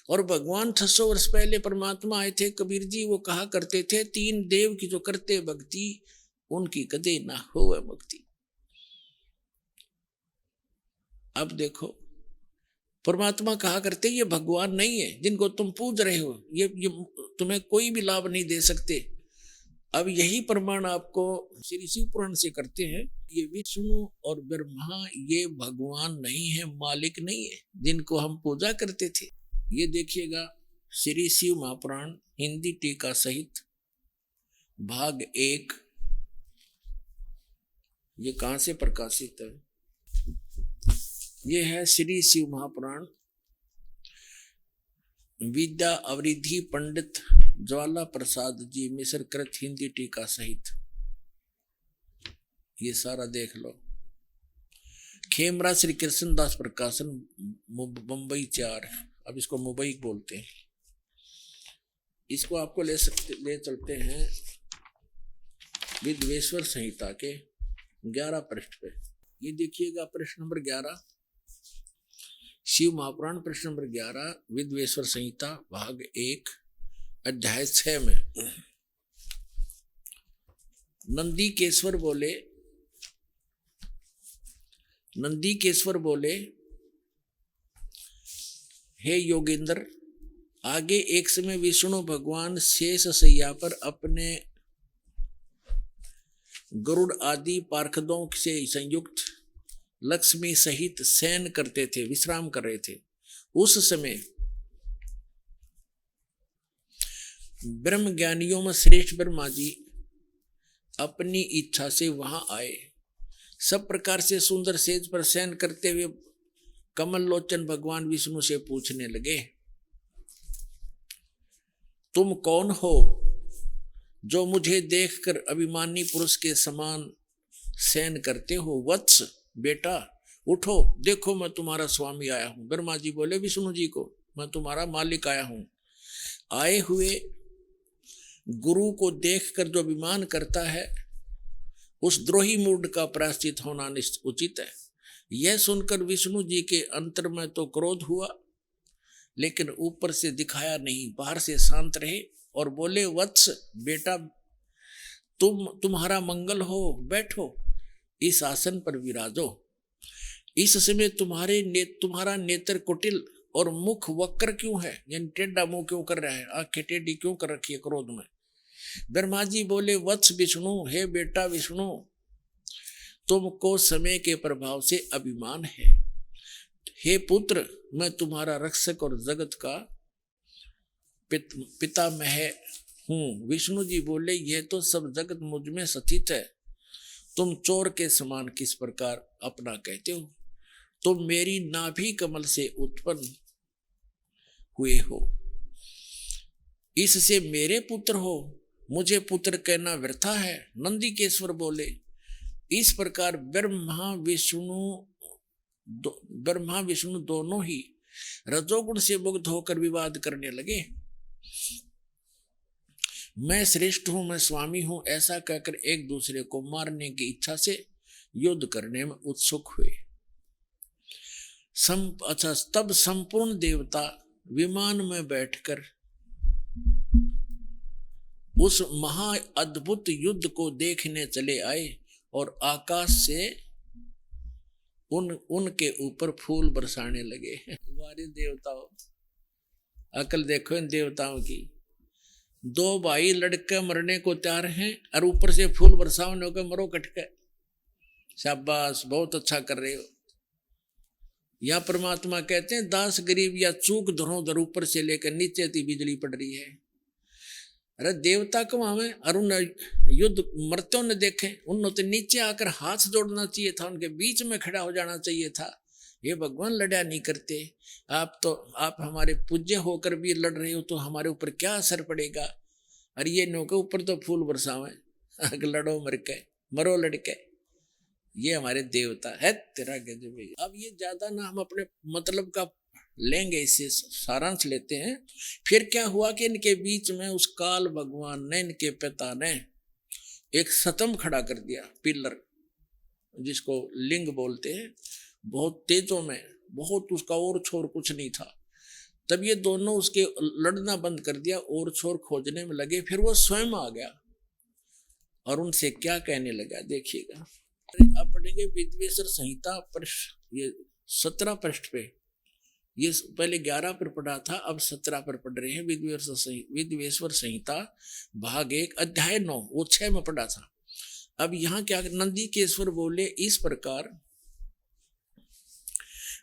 और भगवान 600 वर्ष पहले परमात्मा आए थे। कबीर जी वो कहा करते थे, 3 देव की जो करते भक्ति उनकी कदे ना हो मुक्ति। अब देखो, परमात्मा कहा करते ये भगवान नहीं है जिनको तुम पूज रहे हो, ये तुम्हें कोई भी लाभ नहीं दे सकते। अब यही प्रमाण आपको श्री शिव पुराण से करते हैं, ये विष्णु और ब्रह्मा ये भगवान नहीं है, मालिक नहीं है जिनको हम पूजा करते थे। ये देखिएगा श्री शिव महापुराण हिंदी टीका सहित भाग 1, ये कहां से प्रकाशित है? ये है श्री शिव महापुराण विद्या अवरिधि पंडित ज्वाला प्रसाद जी मिश्र कृत हिंदी टीका सहित, ये सारा देख लो। खेमरा श्री कृष्णदास प्रकाशन मुंबई 4, अब इसको मुंबई बोलते हैं। इसको आपको ले चलते हैं विद्वेश्वर संहिता के 11 पृष्ठ पे। ये देखिएगा पृष्ठ नंबर 11, शिव महापुराण पृष्ठ नंबर 11, विद्वेश्वर संहिता भाग 1 अध्याय 6 में नंदीकेश्वर बोले, हे योगेंद्र, आगे एक समय विष्णु भगवान शेष शैया पर अपने गरुड़ आदि पार्षदों से संयुक्त लक्ष्मी सहित शयन करते थे, विश्राम कर रहे थे। उस समय ब्रह्म ज्ञानियों में श्रेष्ठ ब्रह्मा जी अपनी इच्छा से वहां आए। सब प्रकार से सुंदर सेज पर शयन करते हुए कमल लोचन भगवान विष्णु से पूछने लगे, तुम कौन हो जो मुझे देखकर अभिमानी पुरुष के समान शयन करते हो? वत्स बेटा उठो, देखो मैं तुम्हारा स्वामी आया हूं। ब्रह्मा जी बोले विष्णु जी को, मैं तुम्हारा मालिक आया हूं। आए हुए गुरु को देखकर जो अभिमान करता है उस द्रोही मूड का प्रायश्चित होना उचित है। यह सुनकर विष्णु जी के अंतर में तो क्रोध हुआ, लेकिन ऊपर से दिखाया नहीं, बाहर से शांत रहे और बोले, वत्स बेटा तुम्हारा मंगल हो, बैठो, इस आसन पर विराजो। इस समय तुम्हारा नेत्र कुटिल और मुख वक्र क्यों है, यानी टेढ़ा मुंह क्यों कर रहा है, आंखें टेढ़ी क्यों कर रखी है क्रोध में? ब्रह्मा जी बोले, वत्स विष्णु, हे बेटा विष्णु, तुमको समय के प्रभाव से अभिमान है। हे पुत्र, मैं तुम्हारा रक्षक और जगत का पितामह हूं। विष्णु जी बोले, यह तो सब जगत मुझ में स्थित है, तुम चोर के समान किस प्रकार अपना कहते हो? तुम मेरी नाभि कमल से उत्पन्न हुए हो, इससे मेरे पुत्र हो, मुझे पुत्र कहना व्यर्थ है। नंदीकेश्वर बोले, इस प्रकार ब्रह्मा विष्णु दोनों ही रजोगुण से मुक्त होकर विवाद करने लगे। मैं श्रेष्ठ हूं, मैं स्वामी हूं, ऐसा कहकर एक दूसरे को मारने की इच्छा से युद्ध करने में उत्सुक हुए। तब संपूर्ण देवता विमान में बैठकर उस महा अद्भुत युद्ध को देखने चले आए और आकाश से उनके ऊपर फूल बरसाने लगे। हमारे देवताओं, अकल देखो इन देवताओं की। दो भाई लड़के मरने को तैयार हैं और ऊपर से फूल बरसाने को मरो कटके। शाबाश, बहुत अच्छा कर रहे हो। या परमात्मा कहते हैं दास गरीब या चूक धरोधर ऊपर से लेकर नीचे तक बिजली पड़ रही है। अरे देवता को हमें और उन युद्ध मरते ने देखे, उन्होंने तो नीचे आकर हाथ जोड़ना चाहिए था, उनके बीच में खड़ा हो जाना चाहिए था। ये भगवान लड़ा नहीं करते। आप हमारे पूज्य होकर भी लड़ रहे हो तो हमारे ऊपर क्या असर पड़ेगा। अरे ये नो के ऊपर तो फूल बरसावे, लड़ो मर के, मरो लड़के। ये हमारे देवता है तेरा गजब। अब ये ज्यादा ना हम अपने मतलब का लेंगे, इससे सारांश लेते हैं। फिर क्या हुआ कि इनके बीच में उस काल भगवान ने, इनके पिता ने एक स्तंभ खड़ा कर दिया, पिलर जिसको लिंग बोलते हैं, बहुत तेजों में, बहुत उसका और छोर कुछ नहीं था। तब ये दोनों उसके लड़ना बंद कर दिया और छोर खोजने में लगे। फिर वो स्वयं आ गया और उनसे क्या कहने लगा देखिएगा। अब पढ़ेंगे विद्वेश्वर संहिता पृष्ठ, ये 17 पृष्ठ पे। ये पहले 11 पर पढ़ा था, अब 17 पर पढ़ रहे हैं। विद्वेश्वर संहिता भाग 1 अध्याय 9, वो 6 में पढ़ा था। अब यहाँ क्या, नंदीकेश्वर बोले इस प्रकार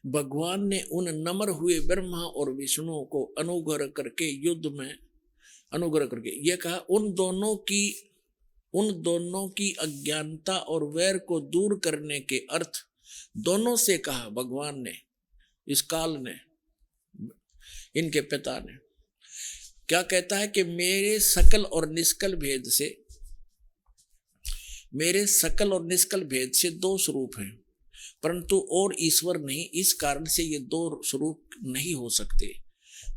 भगवान ने उन नम्र हुए ब्रह्मा और विष्णु को अनुग्रह करके युद्ध में अनुग्रह करके ये कहा, उन दोनों की अज्ञानता और वैर को दूर करने के अर्थ दोनों से कहा भगवान ने। इस काल ने, इनके पिता ने क्या कहता है कि मेरे सकल और निष्कल भेद से दो स्वरूप हैं, परंतु और ईश्वर नहीं। इस कारण से ये दो स्वरूप नहीं हो सकते।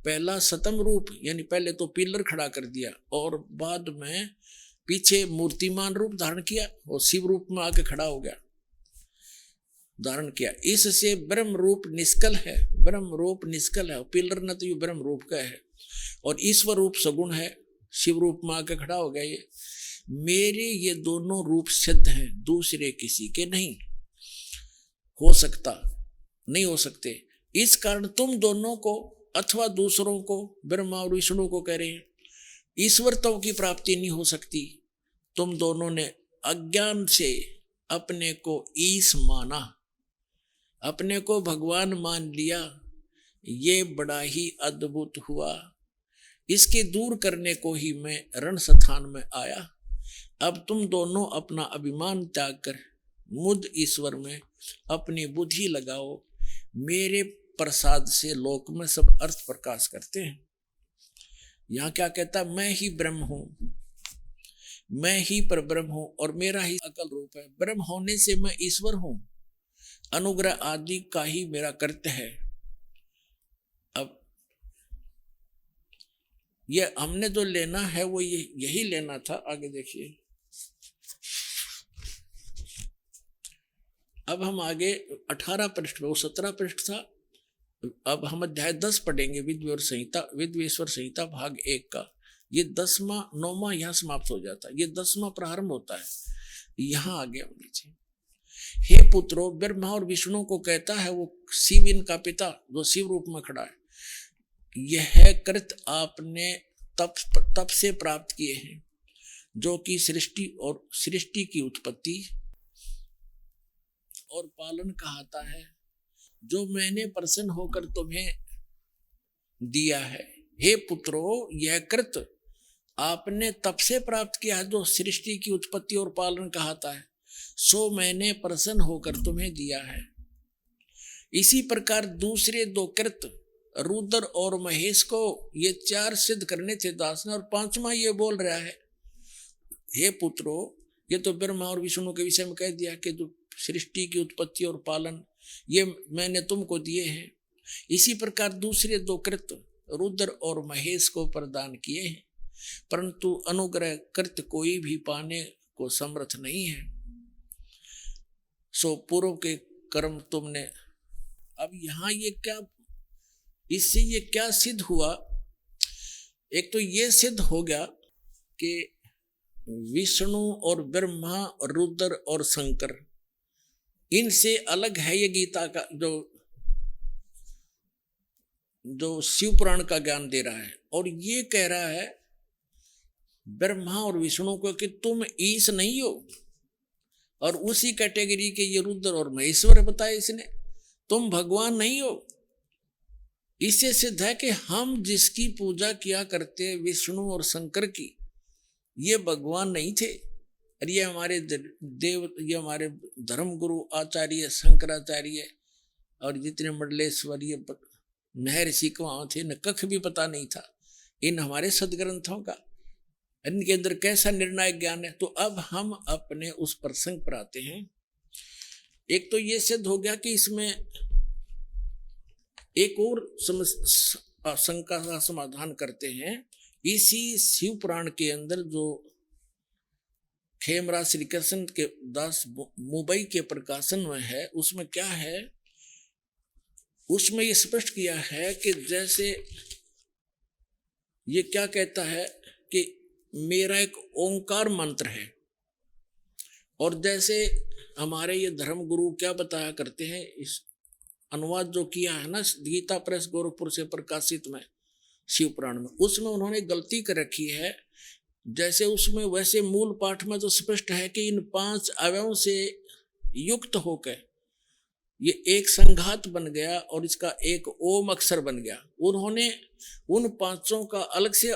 पहला सतम रूप, यानी पहले तो पिलर खड़ा कर दिया और बाद में पीछे मूर्तिमान रूप धारण किया और शिव रूप में आके खड़ा हो गया, धारण किया। इससे ब्रह्म रूप निष्कल है, पिलर न तो ये ब्रह्म रूप का है, और ईश्वर रूप सगुण है, शिव रूप में आके खड़ा हो गया। ये मेरे ये दोनों रूप सिद्ध हैं, दूसरे किसी के नहीं हो सकते। इस कारण तुम दोनों को अथवा दूसरों को, ब्रह्मा और विष्णु को कह रहे हैं, ईश्वरत्व की प्राप्ति नहीं हो सकती। तुम दोनों ने अज्ञान से अपने को ईश माना, अपने को भगवान मान लिया। ये बड़ा ही अद्भुत हुआ। इसके दूर करने को ही मैं रण स्थान में आया। अब तुम दोनों अपना अभिमान त्याग कर मुझ ईश्वर में अपनी बुद्धि लगाओ। मेरे प्रसाद से लोक में सब अर्थ प्रकाश करते हैं। यहाँ क्या कहता, मैं ही ब्रह्म हूं, मैं ही परब्रह्म हूं और मेरा ही अकल रूप है। ब्रह्म होने से मैं ईश्वर हूं, अनुग्रह आदि का ही मेरा कर्तव्य है। अब ये हमने जो लेना है वो यही लेना था। आगे देखिए, अब हम आगे 18 पृष्ठ पे, वो 17 पृष्ठ था। अब हम अध्याय 10 पढ़ेंगे, विद्वेश्वर संहिता भाग 1 का। ये 10वां 9वां यहाँ समाप्त हो जाता है, ये 10वां प्रारंभ होता है। यहाँ आगे हम नीचे, हे पुत्रो, ब्रह्मा और विष्णु को कहता है वो शिव, इनका पिता जो शिव रूप में खड़ा है, यह कृत आपने तप से प्राप्त किए हैं, जो कि सृष्टि की उत्पत्ति और पालन कहता है, जो मैंने प्रसन्न होकर तुम्हें दिया है। हे पुत्रो, यह कृत आपने तप से प्राप्त किया है, जो सृष्टि की उत्पत्ति और पालन कहता है, सो मैंने प्रसन्न होकर तुम्हें दिया है। इसी प्रकार दूसरे दो कृत, रुद्र और महेश को ये 4 सिद्ध करने थे दास ने, और 5वां ये बोल रहा है, हे पुत्रो, ये तो ब्रह्मा और विष्णु के विषय में कह दिया कि जो सृष्टि की उत्पत्ति और पालन ये मैंने तुमको दिए हैं। इसी प्रकार दूसरे दो कृत्य रुद्र और महेश को प्रदान किए हैं, परंतु अनुग्रह कृत्य कोई भी पाने को समर्थ नहीं है। सो पूर्व के कर्म तुमने। अब यहाँ ये क्या, इससे ये क्या सिद्ध हुआ? एक तो ये सिद्ध हो गया कि विष्णु और ब्रह्मा और रुद्र और शंकर, इनसे अलग है ये गीता का जो शिव पुराण का ज्ञान दे रहा है। और ये कह रहा है ब्रह्मा और विष्णु को कि तुम ईश नहीं हो, और उसी कैटेगरी के ये रुद्र और महेश्वर बताए इसने, तुम भगवान नहीं हो। इससे सिद्ध है कि हम जिसकी पूजा किया करते विष्णु और शंकर की, ये भगवान नहीं थे। और ये हमारे देव, ये हमारे धर्म गुरु आचार्य शंकराचार्य और जितने मंडलेश्वर ये महर्षि को वहां थे, न कख भी पता नहीं था इन हमारे सदग्रंथों का, इनके अंदर कैसा निर्णायक ज्ञान है। तो अब हम अपने उस प्रसंग पर आते हैं। एक तो ये सिद्ध हो गया कि इसमें एक और शंका का समाधान करते हैं। इसी शिव पुराण के अंदर जो खेमराज श्री कृष्ण के दास मुंबई के प्रकाशन में है, उसमें क्या है, उसमें ये स्पष्ट किया है कि जैसे ये क्या कहता है कि मेरा एक ओंकार मंत्र है, और जैसे हमारे ये धर्म गुरु क्या बताया करते हैं, इस अनुवाद जो किया है ना गीता प्रेस गोरखपुर से प्रकाशित में शिव पुराण में, उसमें उन्होंने गलती कर रखी है। जैसे उसमें वैसे मूल पाठ में तो स्पष्ट है कि इन 5 अवयवों से युक्त होकर ये एक संघात बन गया और इसका एक ओम अक्षर बन गया। उन्होंने उन 5 का अलग से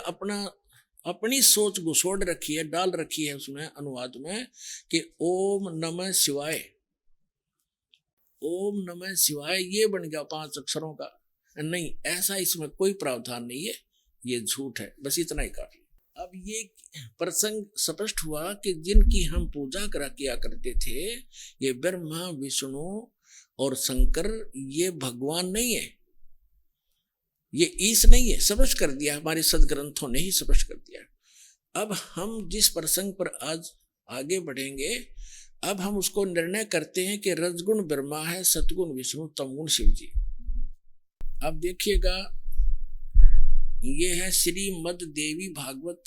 अपनी सोच घुसोड़ रखी है, डाल रखी है उसमें अनुवाद में कि ओम नमः शिवाय, ओम नमः शिवाय ये बन गया 5 अक्षरों का। नहीं, ऐसा इसमें कोई प्रावधान नहीं है, ये झूठ है। बस इतना ही काफी। अब ये प्रसंग स्पष्ट हुआ कि जिनकी हम पूजा किया करते थे, ये ब्रह्मा विष्णु और शंकर, ये भगवान नहीं है, ये ईश नहीं है। स्पष्ट कर दिया, हमारे सदग्रंथों ने ही स्पष्ट कर दिया। अब हम जिस प्रसंग पर आज आगे बढ़ेंगे, अब हम उसको निर्णय करते हैं कि रजगुण ब्रह्मा है, सतगुण विष्णु, तमगुण शिव जी। अब देखिएगा, ये है श्रीमद देवी भागवत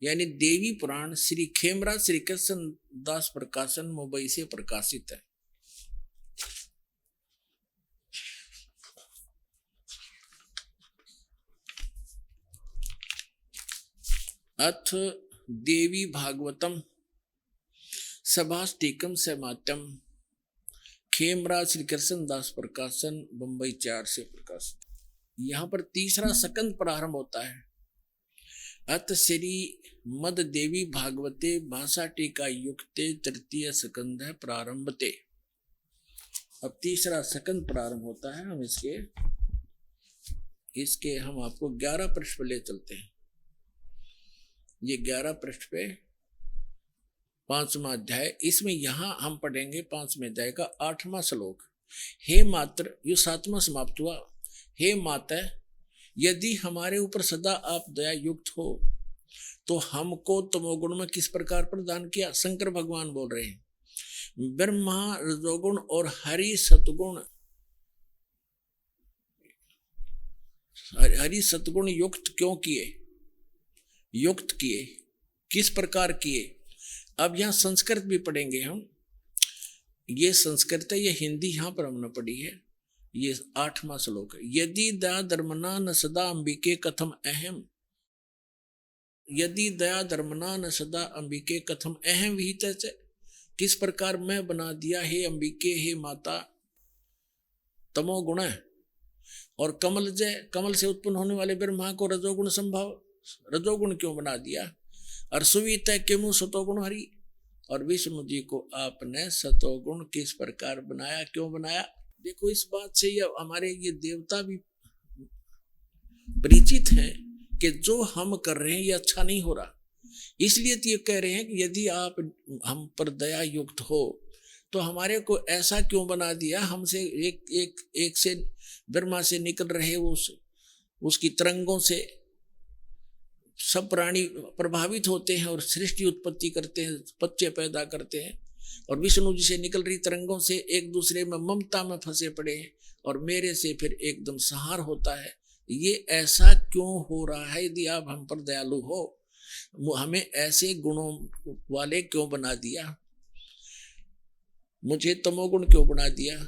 यानी देवी पुराण, श्री खेमराज श्री कृष्ण दास प्रकाशन मुंबई से प्रकाशित है। अथ देवी भागवतम सभाष्टिकम समात्यम, खेमराज श्री कृष्ण दास प्रकाशन मुंबई 4 से प्रकाशित। यहाँ पर तीसरा स्कंद प्रारंभ होता है। अथ श्री मद देवी भागवते भाषा टीका युक्ते तृतीय स्कंद है प्रारंभते। अब तीसरा स्कंद प्रारंभ होता है। हम इसके हम आपको 11 पृष्ठ पे ले चलते हैं। ये 11 पृष्ठ पे 5वां अध्याय, इसमें यहां हम पढ़ेंगे 5वें अध्याय का 8वां श्लोक। हे मात्र, ये 7वां समाप्त हुआ। हे माता, यदि हमारे ऊपर सदा आप दया युक्त हो तो हमको तमोगुण में किस प्रकार प्रदान किया। शंकर भगवान बोल रहे हैं। ब्रह्मा रजोगुण और हरि सतगुण युक्त क्यों किए, युक्त किए, किस प्रकार किए। अब यहाँ संस्कृत भी पढ़ेंगे हम। ये संस्कृत है, ये हिंदी यहाँ पर हमने पढ़ी है। ये 8वां श्लोक है। यदि दया धर्मना न सदा अंबिके कथम अहम, यदि दया धर्मना न सदा अंबिके कथम अहम विहित है, किस प्रकार मैं बना दिया हे अंबिके, हे माता, तमोगुण और कमल जय, कमल से उत्पन्न होने वाले ब्रह्मा को रजोगुण संभव, रजोगुण क्यों बना दिया। और सुवित किमु सतोगुण हरि, और विष्णु जी को आपने सतोगुण किस प्रकार बनाया, क्यों बनाया। देखो, इस बात से ये हमारे ये देवता भी परिचित हैं कि जो हम कर रहे हैं ये अच्छा नहीं हो रहा। इसलिए तो ये कह रहे हैं कि यदि आप हम पर दया युक्त हो तो हमारे को ऐसा क्यों बना दिया, हमसे एक से ब्रह्मा से निकल रहे उसकी तरंगों से सब प्राणी प्रभावित होते हैं और सृष्टि उत्पत्ति करते हैं, बच्चे पैदा करते हैं, और विष्णु जी से निकल रही तरंगों से एक दूसरे में ममता में फंसे पड़े हैं और मेरे से फिर एकदम संहार होता है। ये ऐसा क्यों हो रहा है? यदि आप हम पर दयालु हो, हमें ऐसे गुणों वाले क्यों बना दिया? मुझे तमोगुण क्यों बना दिया?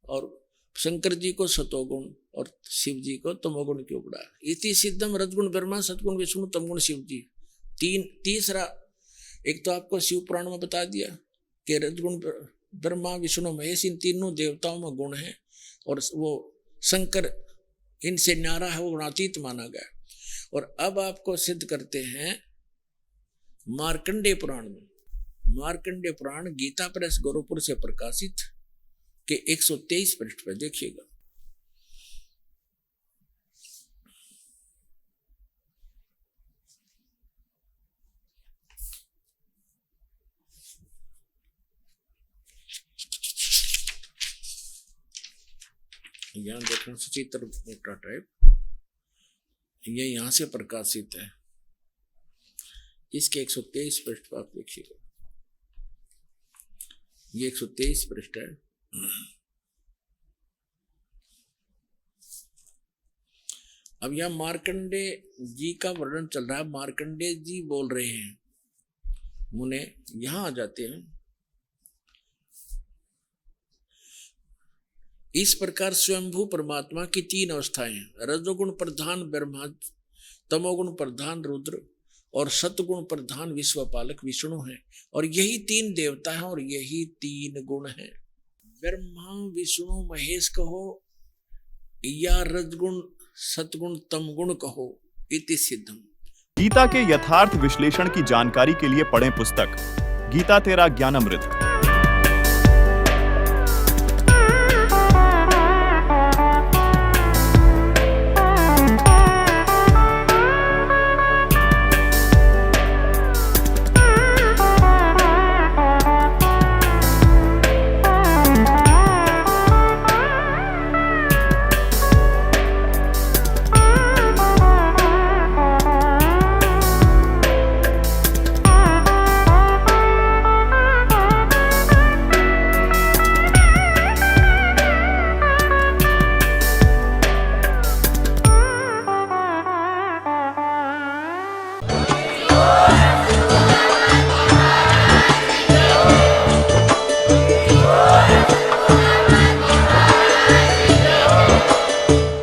और शंकर जी को सतोगुण और शिव जी को तमोगुण क्यों बना? इति सिद्धम रजगुण ब्रह्मा सतगुण विष्णु तमगुण शिव जी। तीसरा एक तो आपको शिव पुराण में बता दिया कि रजगुण ब्रह्मा विष्णु महेश इन तीनों देवताओं में गुण है, और वो शंकर इनसे न्यारा है, वो गुणातीत माना गया। और अब आपको सिद्ध करते हैं मार्कंडेय पुराण में। मार्कंडेय पुराण गीता प्रेस गोरखपुर से प्रकाशित के 123 पृष्ठ पर देखिएगा। यहाँ देखना सचित्र मोटा टाइप, ये यहाँ से प्रकाशित है, इसके 123 पृष्ठ पर आप देखिएगा। ये 123 पृष्ठ है। अब यह मार्कंडेय जी का वर्णन चल रहा है। मार्कंडेय जी बोल रहे हैं, मुने यहां आ जाते हैं। इस प्रकार स्वयंभू परमात्मा की 3 अवस्थाएं हैं, रजोगुण प्रधान ब्रह्मा, तमोगुण प्रधान रुद्र और सतगुण प्रधान विश्वपालक विष्णु हैं। और यही 3 देवता हैं और यही 3 गुण हैं। ब्रह्मा विष्णु महेश कहो या रजगुण सतगुण तमगुण कहो, इति सिद्धम। गीता के यथार्थ विश्लेषण की जानकारी के लिए पढ़ें पुस्तक गीता तेरा ज्ञानामृत।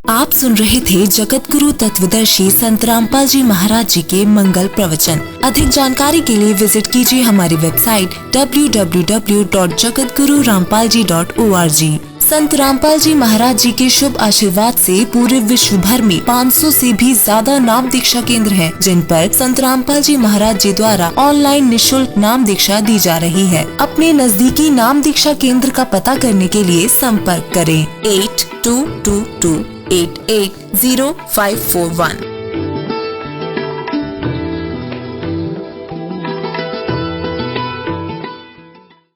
आप सुन रहे थे जगत गुरु तत्वदर्शी संत रामपाल जी महाराज जी के मंगल प्रवचन। अधिक जानकारी के लिए विजिट कीजिए हमारी वेबसाइट www.jagatgururampalji.org। संत रामपाल जी महाराज जी के शुभ आशीर्वाद से पूरे विश्व भर में 500 से भी ज्यादा नाम दीक्षा केंद्र हैं, जिन पर संत रामपाल जी महाराज जी द्वारा ऑनलाइन निशुल्क नाम दीक्षा दी जा रही है। अपने नजदीकी नाम दीक्षा केंद्र का पता करने के लिए संपर्क करें 8222880541।